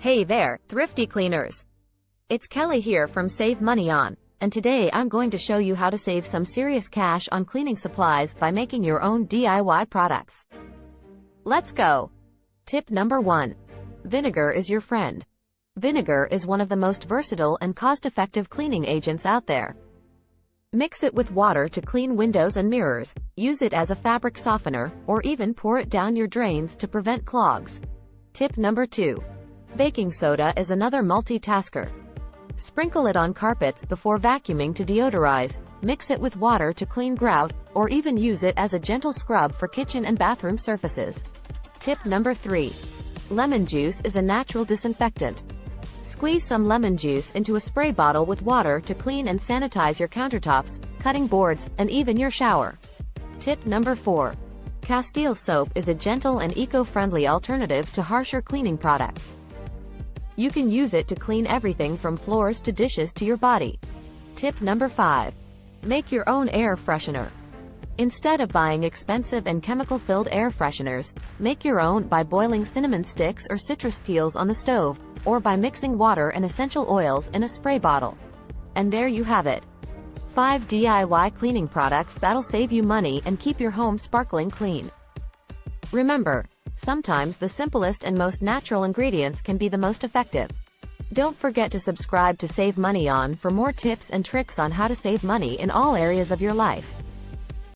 Hey there, thrifty cleaners! It's Kelly here from SaveMoneyOn, and today I'm going to show you how to save some serious cash on cleaning supplies by making your own DIY products. Let's go! Tip number 1. Vinegar is your friend. Vinegar is one of the most versatile and cost-effective cleaning agents out there. Mix it with water to clean windows and mirrors, use it as a fabric softener, or even pour it down your drains to prevent clogs. Tip number 2. Baking soda is another multitasker. Sprinkle it on carpets before vacuuming to deodorize, mix it with water to clean grout, or even use it as a gentle scrub for kitchen and bathroom surfaces. Tip number 3. Lemon juice is a natural disinfectant. Squeeze some lemon juice into a spray bottle with water to clean and sanitize your countertops, cutting boards, and even your shower. Tip number 4. Castile soap is a gentle and eco-friendly alternative to harsher cleaning products. You can use it to clean everything from floors to dishes to your body. Tip number 5. Make your own air freshener. Instead of buying expensive and chemical-filled air fresheners, make your own by boiling cinnamon sticks or citrus peels on the stove, or by mixing water and essential oils in a spray bottle. And there you have it. 5 DIY cleaning products that'll save you money and keep your home sparkling clean. Remember, sometimes the simplest and most natural ingredients can be the most effective. Don't forget to subscribe to SaveMoneyOn for more tips and tricks on how to save money in all areas of your life.